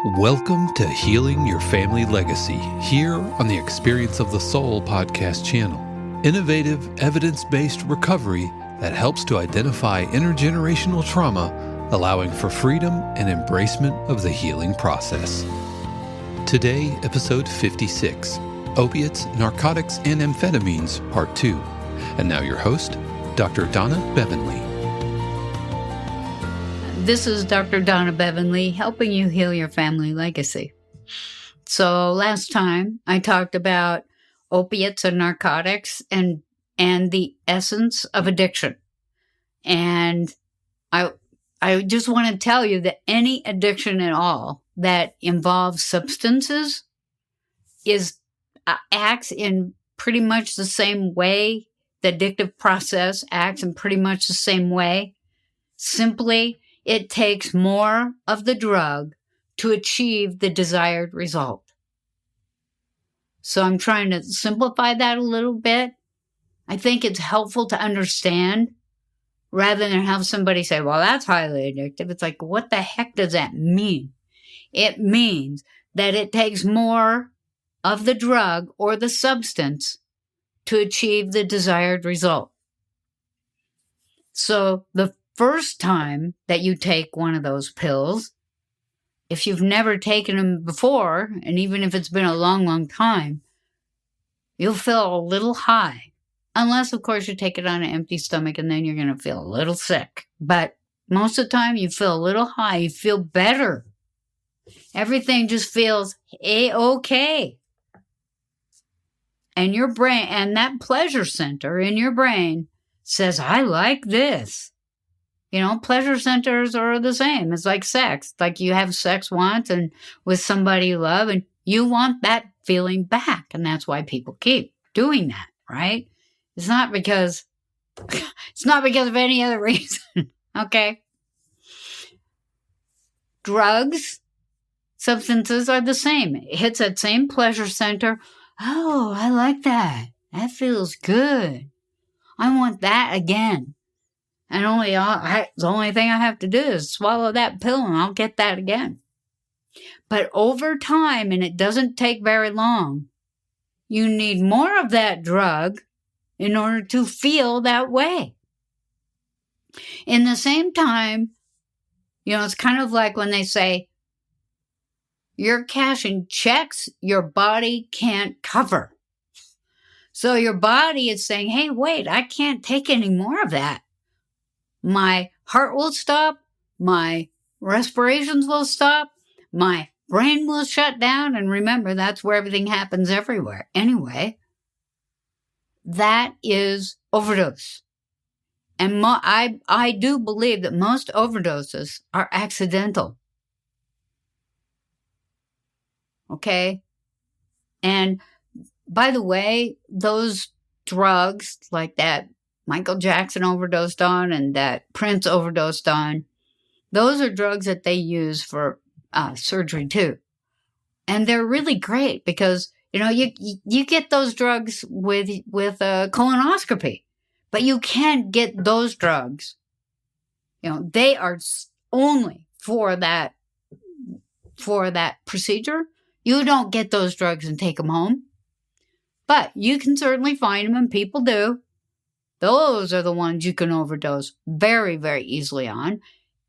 Welcome to Healing Your Family Legacy, here on the Experience of the Soul podcast channel. Innovative, evidence-based recovery that helps to identify intergenerational trauma, allowing for freedom and embracement of the healing process. Today, episode 56, Opiates, Narcotics, and Amphetamines, Part 2. And now your host, Dr. Donna Bevan-Lee. This is Dr. Donna Bevan-Lee, helping you heal your family legacy. So last time I talked about opiates and narcotics and the essence of addiction. And I just want to tell you that any addiction at all that involves substances acts in pretty much the same way. The addictive process acts in pretty much the same way. Simply, it takes more of the drug to achieve the desired result. So I'm trying to simplify that a little bit. I think it's helpful to understand rather than have somebody say, well, that's highly addictive. It's like, what the heck does that mean? It means that it takes more of the drug or the substance to achieve the desired result. So the first time that you take one of those pills, if you've never taken them before, and even if it's been a long, long time, you'll feel a little high. Unless, of course, you take it on an empty stomach and then you're going to feel a little sick. But most of the time, you feel a little high. You feel better. Everything just feels A-okay. And your brain, and that pleasure center in your brain says, I like this. You know, pleasure centers are the same. It's like sex. Like you have sex once and with somebody you love and you want that feeling back. And that's why people keep doing that, right? It's not because of any other reason. Okay. Drugs, substances are the same. It hits that same pleasure center. Oh, I like that. That feels good. I want that again. And the only thing I have to do is swallow that pill and I'll get that again. But over time, and it doesn't take very long, you need more of that drug in order to feel that way. In the same time, you know, it's kind of like when they say, you're cashing checks your body can't cover. So your body is saying, hey, wait, I can't take any more of that. My heart will stop, my respirations will stop, my brain will shut down, and remember, that's where everything happens everywhere. Anyway, that is overdose. And I do believe that most overdoses are accidental. Okay? And by the way, those drugs like that Michael Jackson overdosed on and that Prince overdosed on, those are drugs that they use for surgery too. And they're really great because, you know, you get those drugs with a colonoscopy, but you can't get those drugs. You know, they are only for that procedure. You don't get those drugs and take them home, but you can certainly find them, and people do. Those are the ones you can overdose very, very easily on.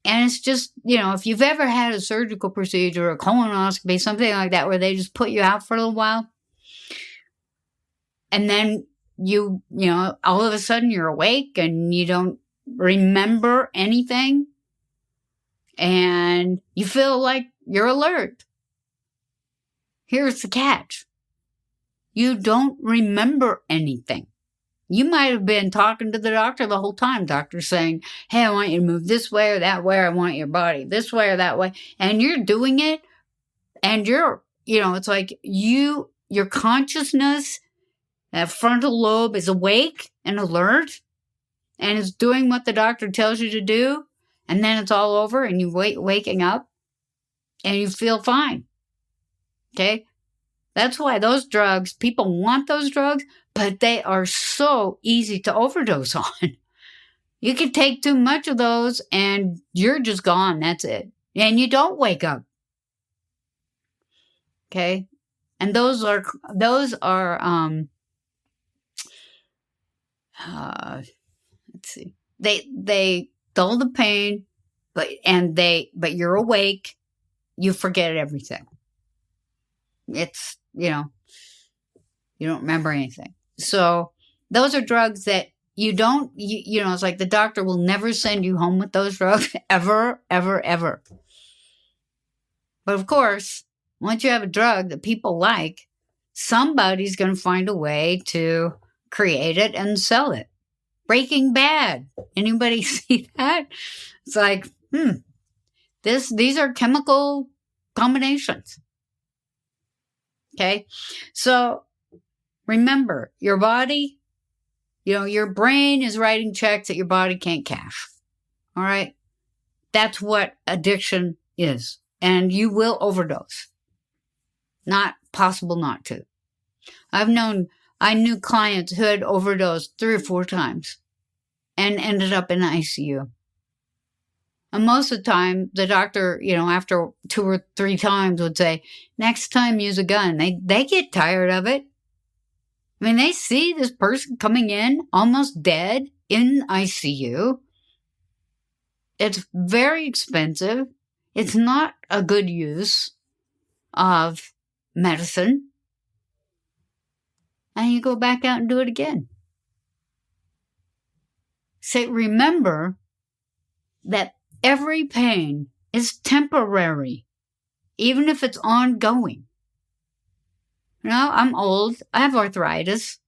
And it's just, you know, if you've ever had a surgical procedure, a colonoscopy, something like that, where they just put you out for a little while, and then you know, all of a sudden you're awake and you don't remember anything, and you feel like you're alert. Here's the catch. You don't remember anything. You might have been talking to the doctor the whole time. Doctor's saying, hey, I want you to move this way or that way. I want your body this way or that way. And you're doing it. And it's like your consciousness, that frontal lobe is awake and alert and is doing what the doctor tells you to do. And then it's all over and you waking up and you feel fine. Okay. That's why those drugs, people want those drugs, but they are so easy to overdose on. You can take too much of those and you're just gone. That's it. And you don't wake up. Okay. And those are, let's see, they dull the pain, but you're awake, you forget everything. It's, you don't remember anything. So those are drugs that it's like the doctor will never send you home with those drugs ever, ever, ever. But of course, once you have a drug that people like, somebody's going to find a way to create it and sell it. Breaking Bad. Anybody see that? It's like, these are chemical combinations. Okay. So remember, your body, your brain is writing checks that your body can't cash. All right. That's what addiction is. And you will overdose. Not possible not to. I knew clients who had overdosed 3 or 4 times and ended up in the ICU. And most of the time, the doctor, after 2 or 3 times would say, next time use a gun. They get tired of it. I mean, they see this person coming in almost dead in ICU. It's very expensive. It's not a good use of medicine. And you go back out and do it again. So remember that every pain is temporary, even if it's ongoing. I'm old. I have arthritis.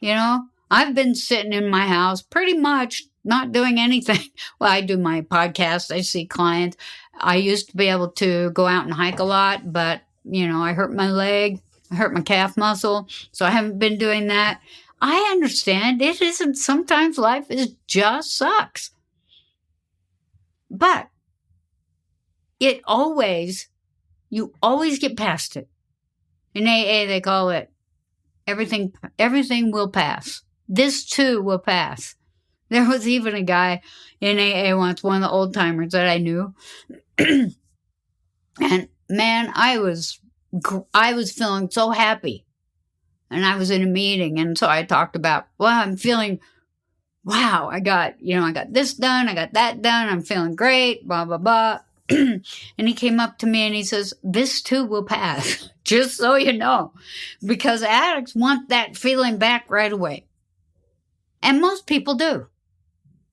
I've been sitting in my house pretty much not doing anything. Well, I do my podcast. I see clients. I used to be able to go out and hike a lot, but, I hurt my leg. I hurt my calf muscle. So I haven't been doing that. I understand it isn't, sometimes life just sucks. But you always get past it. In AA, they call it everything will pass. This too will pass. There was even a guy in AA once, one of the old timers that I knew. And man, I was feeling so happy. And I was in a meeting. And so I talked about, I'm feeling, wow, I got this done. I got that done. I'm feeling great, blah, blah, blah. And he came up to me and he says, this too will pass, just so you know, because addicts want that feeling back right away. And most people do.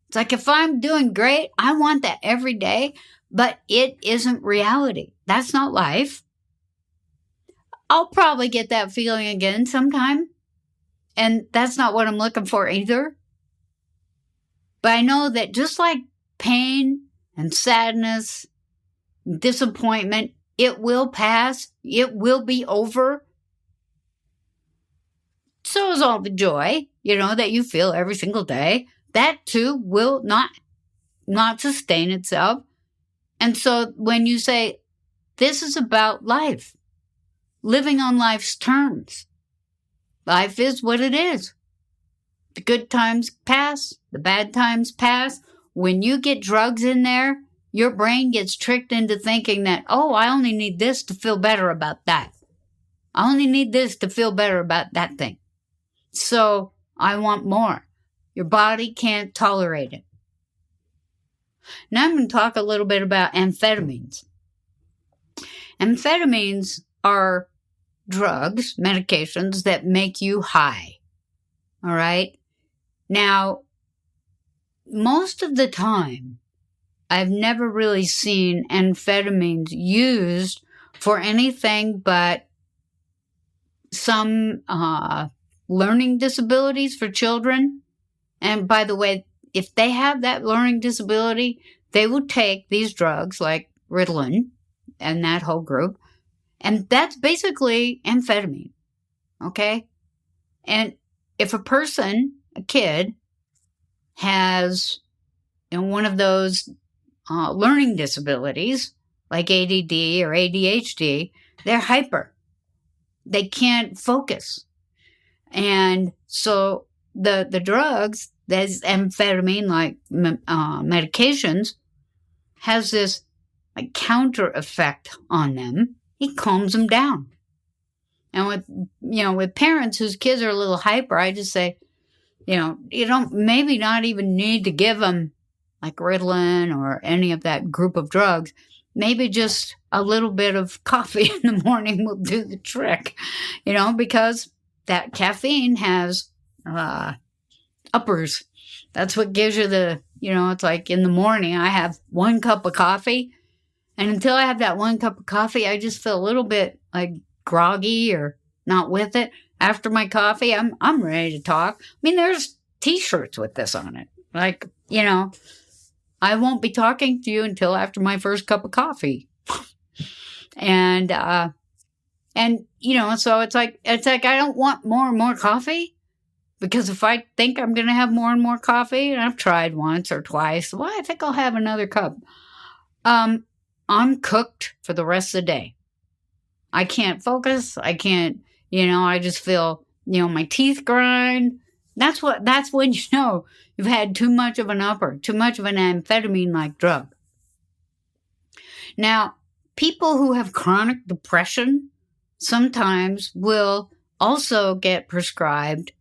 It's like, if I'm doing great, I want that every day, but it isn't reality. That's not life. I'll probably get that feeling again sometime. And that's not what I'm looking for either. But I know that just like pain and sadness, disappointment, it will pass. It will be over. So is all the joy, that you feel every single day. That too will not sustain itself. And so when you say, this is about life, living on life's terms, life is what it is. The good times pass, the bad times pass. When you get drugs in there, your brain gets tricked into thinking that, I only need this to feel better about that. I only need this to feel better about that thing. So I want more. Your body can't tolerate it. Now I'm going to talk a little bit about amphetamines. Amphetamines are drugs, medications that make you high. All right? Now, most of the time, I've never really seen amphetamines used for anything but some learning disabilities for children. And by the way, if they have that learning disability, they will take these drugs like Ritalin and that whole group. And that's basically amphetamine. Okay? And if a kid has one of those learning disabilities, like ADD or ADHD, they're hyper. They can't focus. And so the drugs, there's amphetamine, like medications, has this like counter effect on them. It calms them down. And with parents whose kids are a little hyper, I just say, you don't maybe not even need to give them like Ritalin or any of that group of drugs. Maybe just a little bit of coffee in the morning will do the trick, because that caffeine has uppers. That's what gives you it's like in the morning I have 1 cup of coffee. And until I have that 1 cup of coffee, I just feel a little bit like groggy or not with it. After my coffee, I'm ready to talk. I mean, there's T-shirts with this on it. Like, I won't be talking to you until after my first cup of coffee. And so it's like I don't want more and more coffee, because if I think I'm going to have more and more coffee, and I've tried once or twice, well, I think I'll have another cup. I'm cooked for the rest of the day. I can't focus. I can't, I just feel, my teeth grind. That's when you've had too much of an upper, too much of an amphetamine-like drug. Now, people who have chronic depression sometimes will also get prescribed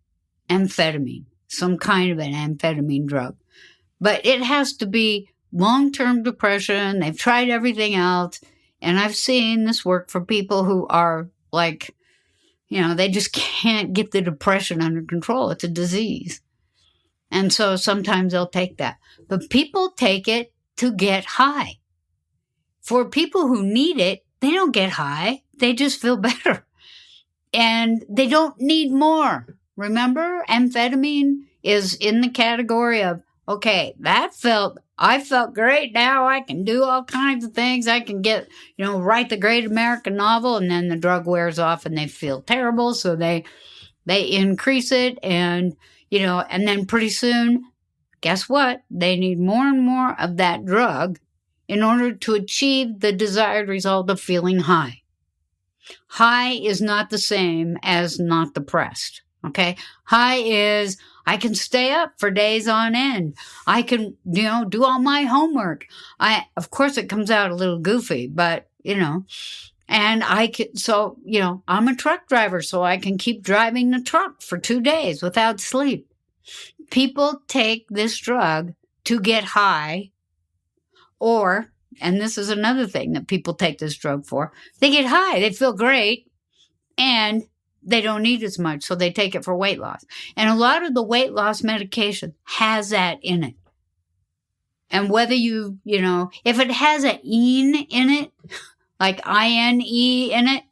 amphetamine, some kind of an amphetamine drug. But it has to be long-term depression. They've tried everything else. And I've seen this work for people who are like, they just can't get the depression under control. It's a disease. And so sometimes they'll take that. But people take it to get high. For people who need it, they don't get high. They just feel better. And they don't need more. Remember, amphetamine is in the category of, okay, I felt great. Now I can do all kinds of things. I can get, write the great American novel, and then the drug wears off and they feel terrible. So they increase it, and then pretty soon, guess what? They need more and more of that drug in order to achieve the desired result of feeling high. High is not the same as not depressed. Okay. High is, I can stay up for days on end. I can, do all my homework. Of course it comes out a little goofy, but, and I can, so, I'm a truck driver, so I can keep driving the truck for 2 days without sleep. People take this drug to get high, and this is another thing that people take this drug for. They get high, they feel great, and they don't need as much, so they take it for weight loss. And a lot of the weight loss medication has that in it. And whether if it has an ene in it, like INE in it,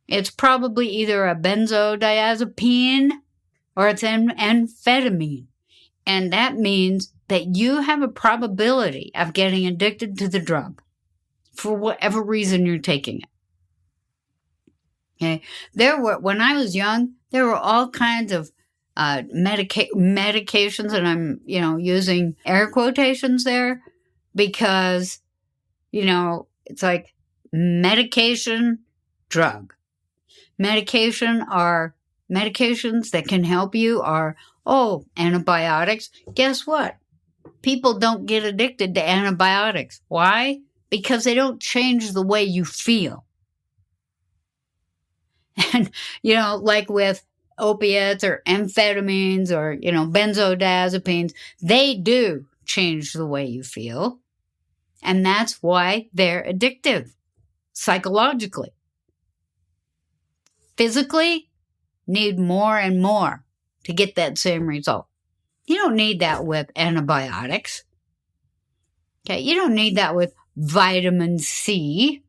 it's probably either a benzodiazepine or it's an amphetamine. And that means that you have a probability of getting addicted to the drug for whatever reason you're taking it. Okay. When I was young, there were all kinds of medications, and I'm, using air quotations there because, it's like medication, drug. Medications that can help you are, antibiotics. Guess what? People don't get addicted to antibiotics. Why? Because they don't change the way you feel. And, like with opiates or amphetamines or, benzodiazepines, they do change the way you feel. And that's why they're addictive, psychologically. Physically, need more and more to get that same result. You don't need that with antibiotics. Okay, you don't need that with vitamin C.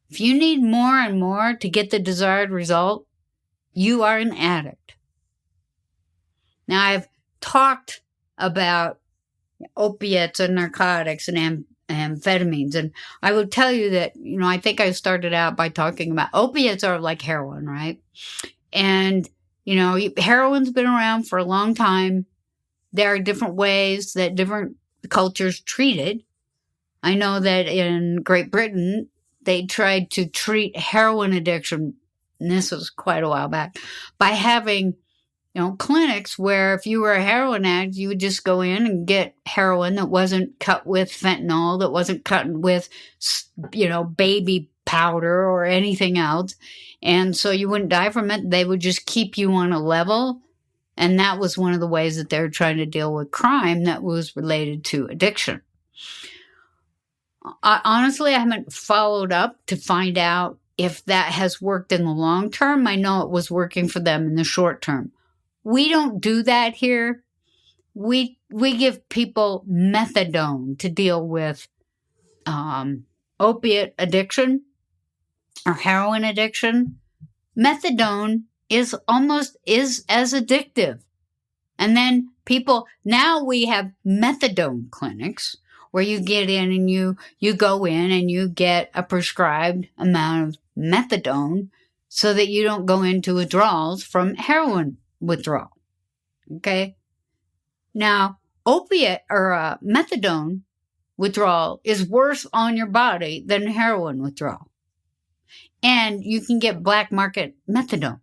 If you need more and more to get the desired result, you are an addict. Now, I've talked about opiates and narcotics and amphetamines, and I will tell you that, I think I started out by talking about opiates are like heroin, right? And, heroin's been around for a long time. There are different ways that different cultures treat it. I know that in Great Britain, they tried to treat heroin addiction, and this was quite a while back, by having clinics where if you were a heroin addict, you would just go in and get heroin that wasn't cut with fentanyl, that wasn't cut with, baby powder or anything else. And so you wouldn't die from it. They would just keep you on a level. And that was one of the ways that they were trying to deal with crime that was related to addiction. Honestly, I haven't followed up to find out if that has worked in the long term. I know it was working for them in the short term. We don't do that here. We give people methadone to deal with opiate addiction or heroin addiction. Methadone is as addictive. And then now we have methadone clinics where you get in and you go in and you get a prescribed amount of methadone so that you don't go into withdrawals from heroin withdrawal. Okay? Now, opiate or methadone withdrawal is worse on your body than heroin withdrawal. And you can get black market methadone.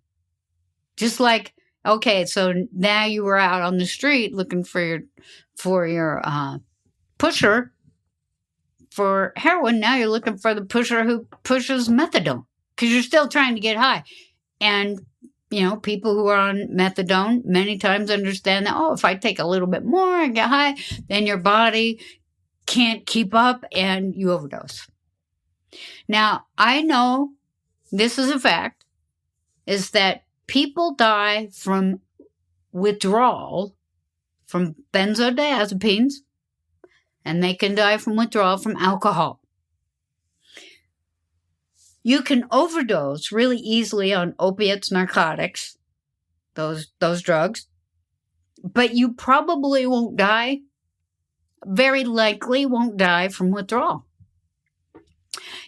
Just like, okay, so now you were out on the street looking for your pusher for heroin. Now you're looking for the pusher who pushes methadone because you're still trying to get high. And, people who are on methadone many times understand that, if I take a little bit more and get high, then your body can't keep up and you overdose. Now, I know this is a fact, is that people die from withdrawal from benzodiazepines, and they can die from withdrawal from alcohol. You can overdose really easily on opiates, narcotics, those drugs, but you probably won't die, very likely won't die from withdrawal.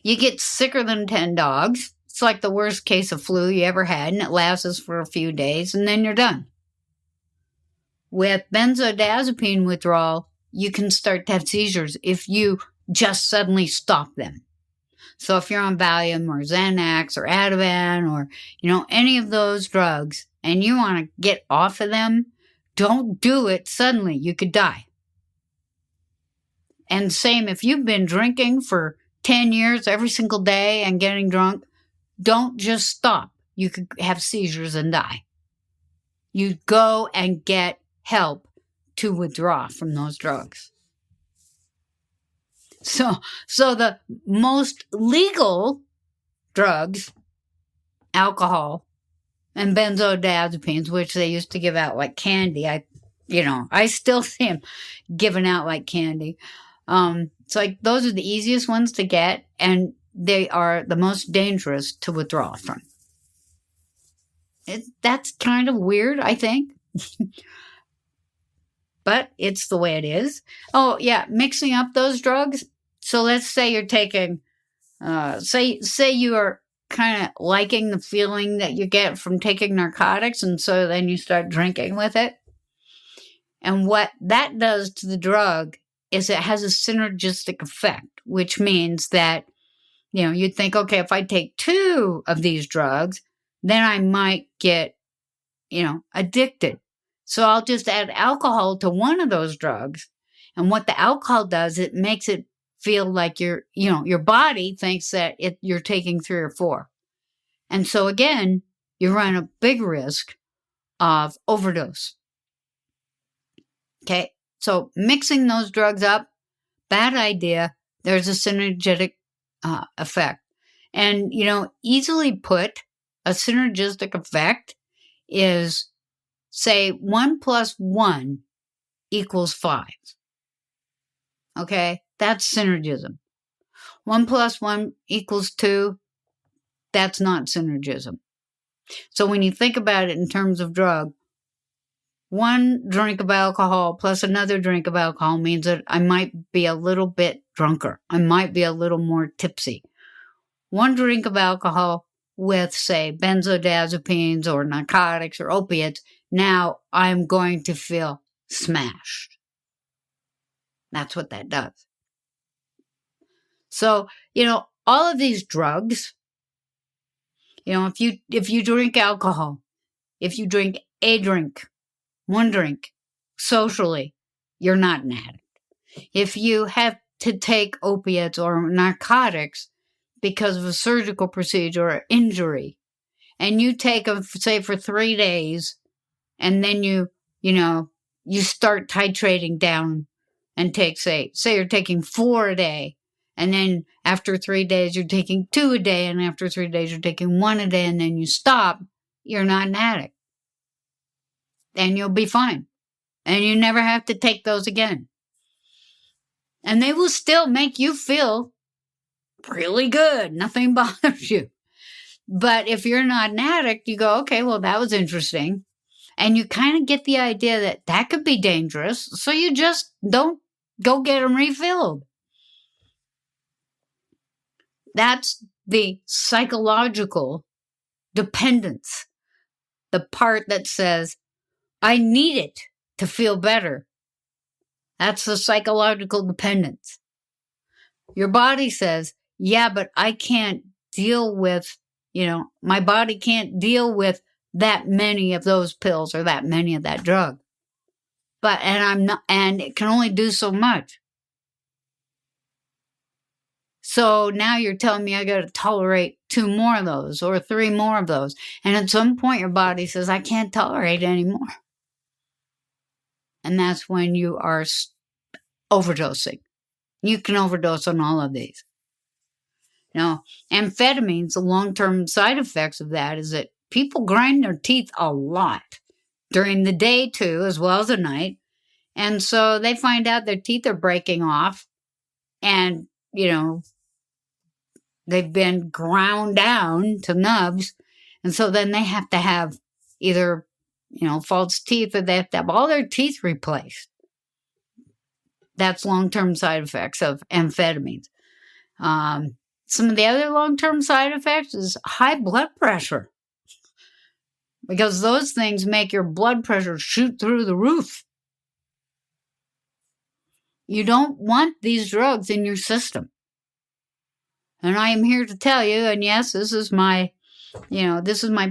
You get sicker than 10 dogs. It's like the worst case of flu you ever had, and it lasts for a few days, and then you're done. With benzodiazepine withdrawal, you can start to have seizures if you just suddenly stop them. So if you're on Valium or Xanax or Ativan or, any of those drugs, and you want to get off of them, don't do it suddenly. You could die. And same if you've been drinking for 10 years every single day and getting drunk, don't just stop. You could have seizures and die. You go and get help to withdraw from those drugs. So the most legal drugs, alcohol and benzodiazepines, which they used to give out like candy. I still see them given out like candy. It's like those are the easiest ones to get, and they are the most dangerous to withdraw from. That's kind of weird, I think. But it's the way it is. Oh, yeah, mixing up those drugs. So let's say you're taking, say you are kind of liking the feeling that you get from taking narcotics, and so then you start drinking with it. And what that does to the drug is it has a synergistic effect, which means that, you'd think, okay, if I take 2 of these drugs, then I might get, addicted. So I'll just add alcohol to one of those drugs. And what the alcohol does, it makes it feel like your body thinks that you're taking 3 or 4. And so again, you run a big risk of overdose. Okay. So mixing those drugs up, bad idea. There's a synergetic effect. And, easily put, a synergistic effect is, say, 1 + 1 = 5. Okay? That's synergism. 1 + 1 = 2. That's not synergism. So when you think about it in terms of drug, 1 drink of alcohol plus another drink of alcohol means that I might be a little bit drunker. I might be a little more tipsy. 1 drink of alcohol with, say, benzodiazepines or narcotics or opiates, now I'm going to feel smashed. That's what that does. So, all of these drugs, if you drink alcohol, if you drink a drink, one drink, socially, you're not an addict. If you have to take opiates or narcotics because of a surgical procedure or injury, and you take them, say, for 3 days, and then you start titrating down and take, say you're taking 4 a day, and then after 3 days you're taking 2 a day, and after 3 days you're taking 1 a day, and then you stop, you're not an addict. And you'll be fine. And you never have to take those again. And they will still make you feel really good. Nothing bothers you. But if you're not an addict, you go, okay, well, that was interesting. And you kind of get the idea that that could be dangerous. So you just don't go get them refilled. That's the psychological dependence. The part that says, I need it to feel better. That's the psychological dependence. Your body says, yeah, but I can't deal with, my body can't deal with that many of those pills or that many of that drug. And it can only do so much. So now you're telling me I got to tolerate 2 more of those or 3 more of those. And at some point your body says, I can't tolerate anymore. And that's when you are overdosing. You can overdose on all of these. Now, amphetamines, the long-term side effects of that is that people grind their teeth a lot during the day too, as well as the night. And so they find out their teeth are breaking off and, they've been ground down to nubs. And so then they have to have either, false teeth, or they have to have all their teeth replaced. That's long-term side effects of amphetamines. Some of the other long-term side effects is high blood pressure. Because those things make your blood pressure shoot through the roof. You don't want these drugs in your system. And I am here to tell you, and yes, this is my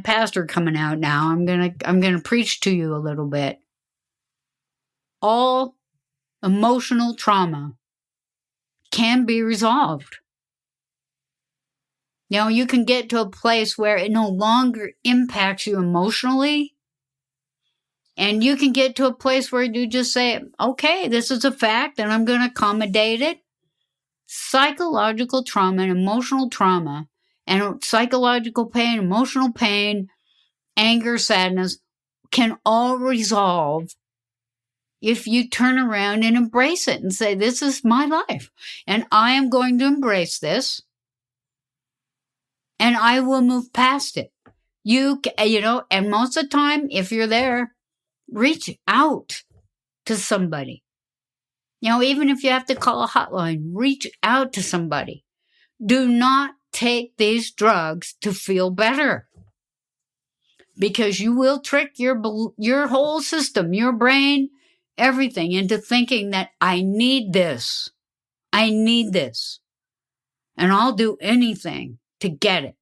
pastor coming out now. I'm gonna preach to you a little bit. All emotional trauma can be resolved. You can get to a place where it no longer impacts you emotionally. And you can get to a place where you just say, okay, this is a fact and I'm going to accommodate it. Psychological trauma and emotional trauma and psychological pain, emotional pain, anger, sadness can all resolve if you turn around and embrace it and say, this is my life and I am going to embrace this. And I will move past it. And most of the time, if you're there, reach out to somebody. Even if you have to call a hotline, reach out to somebody. Do not take these drugs to feel better. Because you will trick your whole system, your brain, everything into thinking that I need this. I need this. And I'll do anything to get it.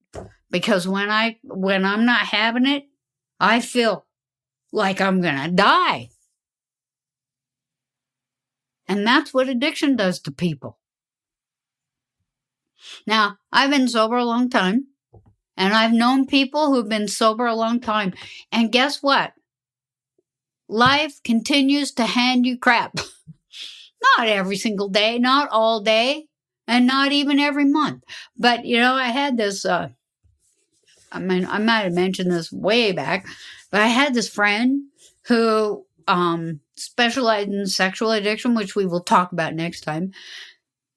Because when I'm not having it, I feel like I'm going to die. And that's what addiction does to people. Now, I've been sober a long time. And I've known people who've been sober a long time. And guess what? Life continues to hand you crap. Not every single day, not all day, and not even every month. But, I had this... I might have mentioned this way back, but I had this friend who specialized in sexual addiction, which we will talk about next time.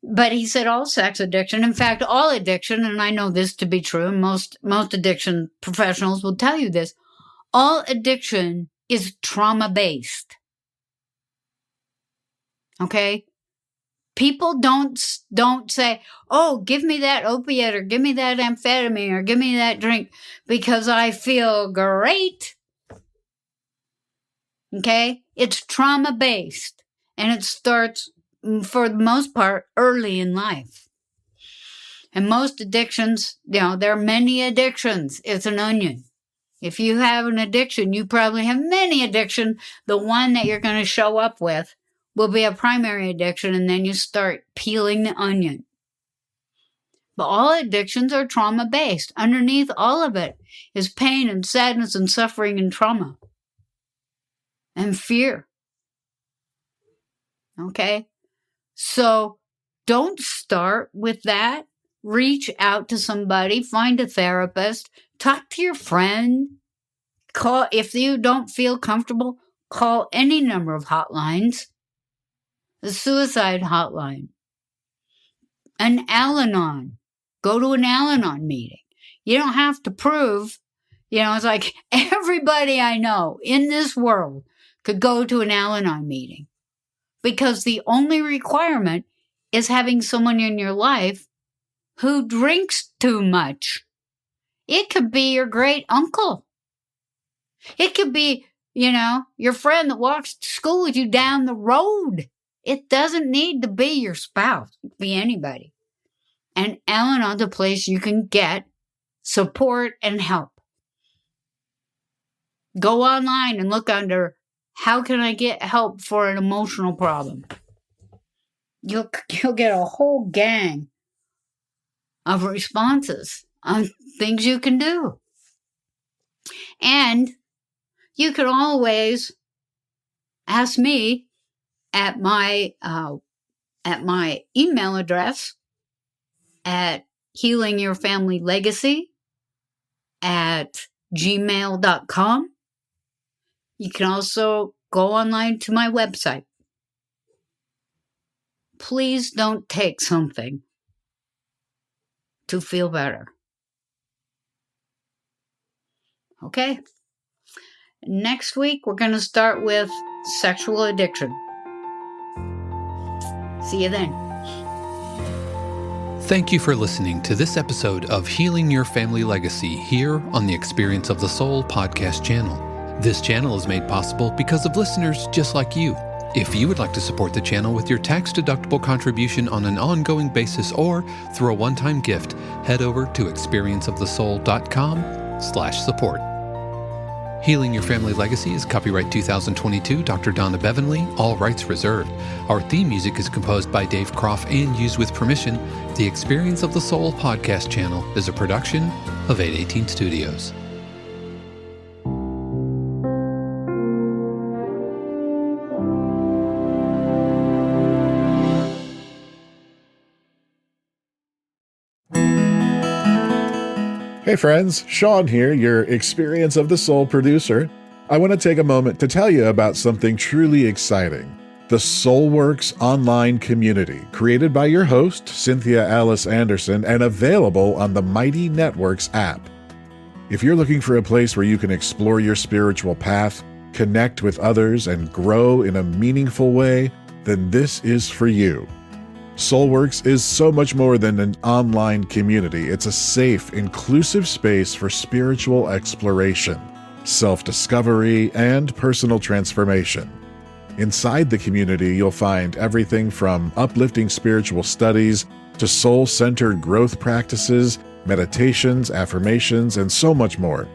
But he said all sex addiction, in fact, all addiction, and I know this to be true, and most addiction professionals will tell you this, all addiction is trauma-based. Okay? People don't say, oh, give me that opiate or give me that amphetamine or give me that drink because I feel great. Okay? It's trauma-based. And it starts, for the most part, early in life. And most addictions, there are many addictions. It's an onion. If you have an addiction, you probably have many addictions. The one that you're going to show up with will be a primary addiction, and then you start peeling the onion. But all addictions are trauma-based. Underneath all of it is pain and sadness and suffering and trauma and fear. Okay? So don't start with that. Reach out to somebody, find a therapist, talk to your friend. Call, if you don't feel comfortable, call any number of hotlines. The suicide hotline, an Al-Anon. Go to an Al-Anon meeting. You don't have to prove, it's like everybody I know in this world could go to an Al-Anon meeting, because the only requirement is having someone in your life who drinks too much. It could be your great uncle. It could be, your friend that walks to school with you down the road. It doesn't need to be your spouse. It could be anybody. And Al-Anon's a place you can get support and help. Go online and look under, how can I get help for an emotional problem? You'll get a whole gang of responses on things you can do. And you can always ask me at my email address at healingyourfamilylegacy@gmail.com. You can also go online to my website. Please don't take something to feel better. Okay? Next week, we're going to start with sexual addiction. See you then. Thank you for listening to this episode of Healing Your Family Legacy here on the Experience of the Soul podcast channel. This channel is made possible because of listeners just like you. If you would like to support the channel with your tax-deductible contribution on an ongoing basis or through a one-time gift, head over to experienceofthesoul.com/support. Healing Your Family Legacy is copyright 2022, Dr. Donna Bevan-Lee, all rights reserved. Our theme music is composed by Dave Croft and used with permission. The Experience of the Soul podcast channel is a production of 818 Studios. Hey friends, Sean here, your Experience of the Soul producer. I want to take a moment to tell you about something truly exciting. The SoulWorks online community, created by your host, Cynthia Alice Anderson, and available on the Mighty Networks app. If you're looking for a place where you can explore your spiritual path, connect with others, and grow in a meaningful way, then this is for you. SoulWorks is so much more than an online community. It's a safe, inclusive space for spiritual exploration, self-discovery, and personal transformation. Inside the community, you'll find everything from uplifting spiritual studies to soul-centered growth practices, meditations, affirmations, and so much more.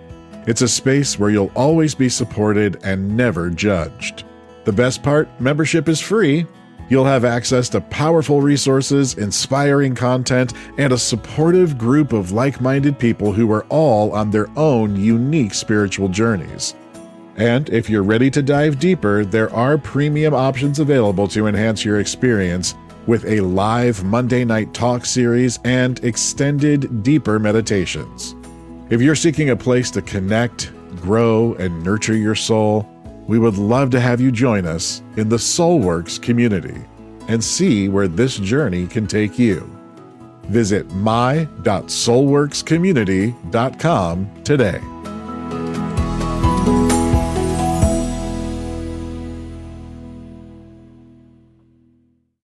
It's a space where you'll always be supported and never judged. The best part, membership is free. You'll have access to powerful resources, inspiring content, and a supportive group of like-minded people who are all on their own unique spiritual journeys. And if you're ready to dive deeper, there are premium options available to enhance your experience with a live Monday night talk series and extended, deeper meditations. If you're seeking a place to connect, grow, and nurture your soul, we would love to have you join us in the SoulWorks community and see where this journey can take you. Visit my.soulworkscommunity.com today.